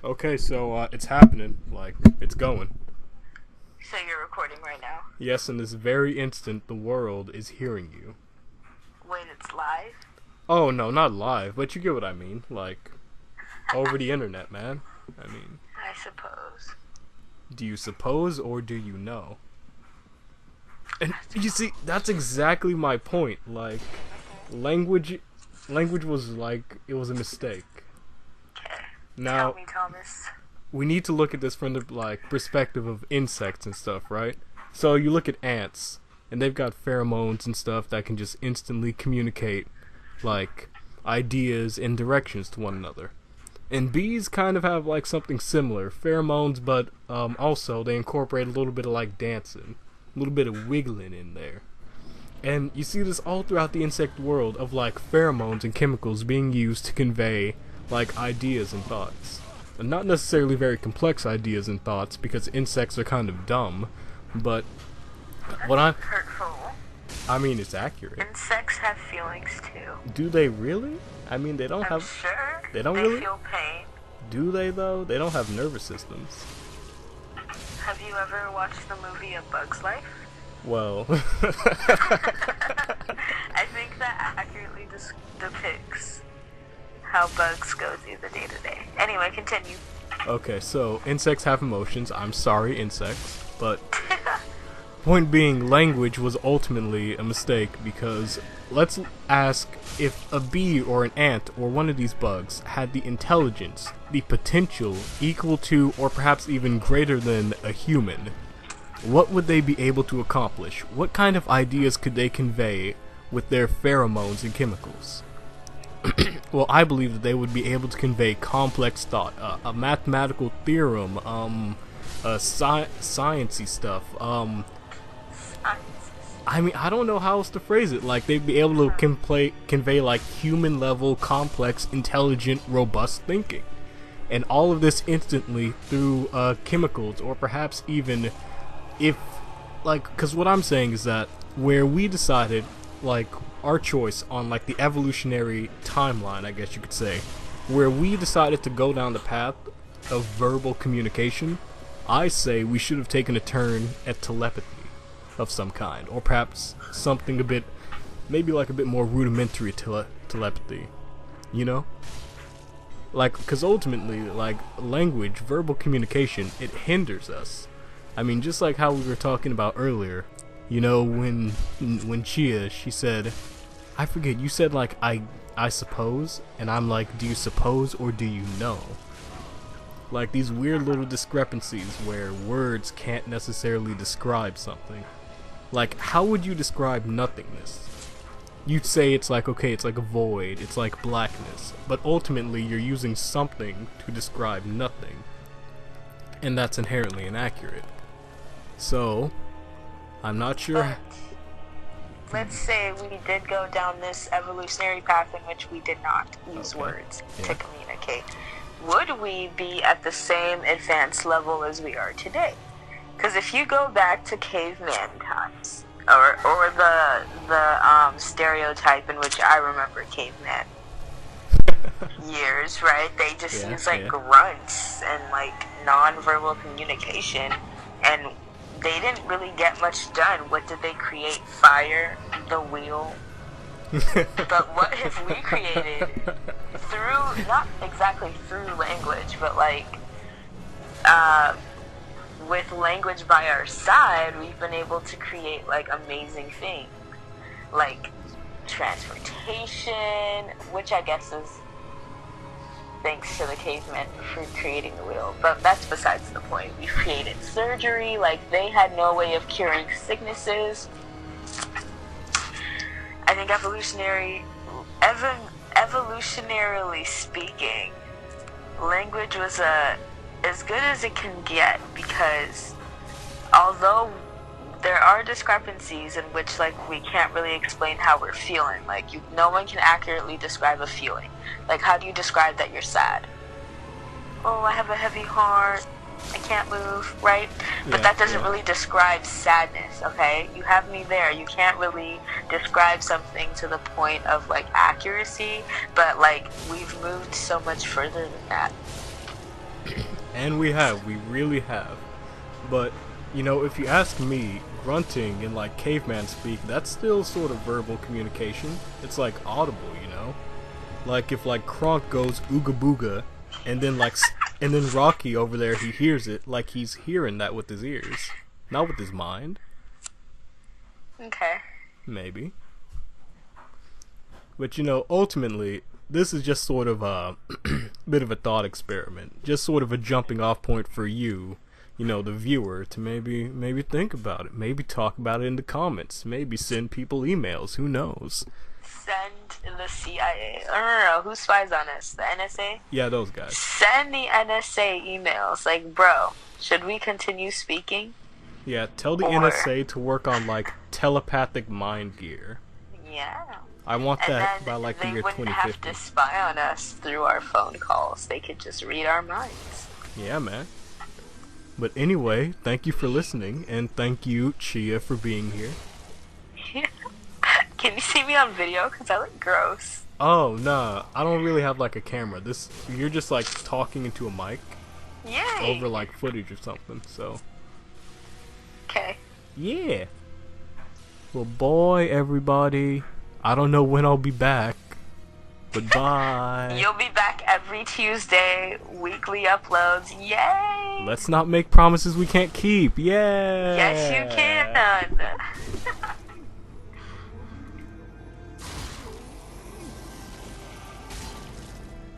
Okay, so it's happening. Like, it's going. So you're recording right now. Yes, in this very instant, the world is hearing you. Wait, it's live? Oh, no, not live, but you get what I mean. Like, over the internet, man. I mean, I suppose. do you suppose or do you know? And you see, that's exactly my point. Like, language, language was like, it was a mistake. Okay. Tell Now, me, Thomas. we need to look at this from the like perspective of insects and stuff, right? So you look at ants, and they've got pheromones and stuff that can just instantly communicate like ideas and directions to one another. And bees kind of have like something similar, pheromones, but also they incorporate a little bit of like dancing, a little bit of wiggling in there. And you see this all throughout the insect world of like pheromones and chemicals being used to convey like ideas and thoughts. And not necessarily very complex ideas and thoughts because insects are kind of dumb, but what That's hurtful. I mean it's accurate. Insects have feelings too. Do they really? I mean they don't I'm have sure they don't they really? feel pain. Do they though? They don't have nervous systems. Have you ever watched the movie A Bug's Life? Well, I think that accurately depicts how bugs go through the day to day. Anyway, continue. okay, so insects have emotions. I'm sorry, insects, but point being, language was ultimately a mistake because let's ask if a bee or an ant or one of these bugs had the intelligence, the potential equal to or perhaps even greater than a human, what would they be able to accomplish? What kind of ideas could they convey with their pheromones and chemicals? Well, I believe that they would be able to convey complex thought, a mathematical theorem, sciencey stuff, I mean, I don't know how else to phrase it. Like, they'd be able to convey, like, human-level, complex, intelligent, robust thinking. And all of this instantly through chemicals, or perhaps even if, like, because what I'm saying is that where we decided, like, our choice on, like, the evolutionary timeline, I guess you could say, where we decided to go down the path of verbal communication, I say we should have taken a turn at telepathy of some kind, or perhaps something a bit, maybe like a bit more rudimentary telepathy, you know? Like, because ultimately, like, language, verbal communication, it hinders us. I mean, just like how we were talking about earlier, you know, when she said, I forget, you said like, I suppose, and I'm like, do you suppose or do you know? Like these weird little discrepancies where words can't necessarily describe something. Like, how would you describe nothingness? You'd say it's like, okay, it's like a void, it's like blackness, but ultimately you're using something to describe nothing, and that's inherently inaccurate. So, I'm not sure. Let's say we did go down this evolutionary path in which we did not use words to communicate. Would we be at the same advanced level as we are today? Because if you go back to caveman times, or the stereotype in which I remember caveman years, right? They just use like grunts and like non-verbal communication, and they didn't really get much done. What did they create? Fire, the wheel. But what have we created through, not exactly through language, but like with language by our side, we've been able to create like amazing things, like transportation, which I guess is thanks to the cavemen for creating the wheel, but that's besides the point. We've created surgery, like they had no way of curing sicknesses. I think evolutionarily speaking, language was as good as it can get, because although there are discrepancies in which like we can't really explain how we're feeling, like no one can accurately describe a feeling. Like, how do you describe that you're sad? Oh, I have a heavy heart, I can't move, right? But that doesn't really describe sadness, okay? You have me there. You can't really describe something to the point of like accuracy, but like we've moved so much further than that. And we really have. But, you know, if you ask me, grunting in like caveman speak, that's still sort of verbal communication. It's like audible, you know? Like if like Kronk goes ooga booga, and then and then Rocky over there, he hears it like he's hearing that with his ears, not with his mind. Okay. Maybe. But you know, ultimately, this is just sort of a bit of a thought experiment, just sort of a jumping off point for you, you know, the viewer, to maybe think about it, maybe talk about it in the comments, maybe send people emails, who knows. Send the CIA. No, who spies on us? The NSA? Yeah, those guys. Send the NSA emails. Like, bro, should we continue speaking? Yeah, tell the NSA to work on, like, telepathic mind gear. Yeah. I want that by, like, the year 2050. They wouldn't have to spy on us through our phone calls. They could just read our minds. Yeah, man. But anyway, thank you for listening, and thank you, Chia, for being here. Can you see me on video? Because I look gross. Oh, nah. I don't really have, like, a camera. You're just, like, talking into a mic. Yay! Over, like, footage or something, so... Okay. Yeah. Well, boy, everybody. I don't know when I'll be back. But bye. You'll be back every Tuesday. Weekly uploads. Yay! Let's not make promises we can't keep. Yeah. Yes, you can.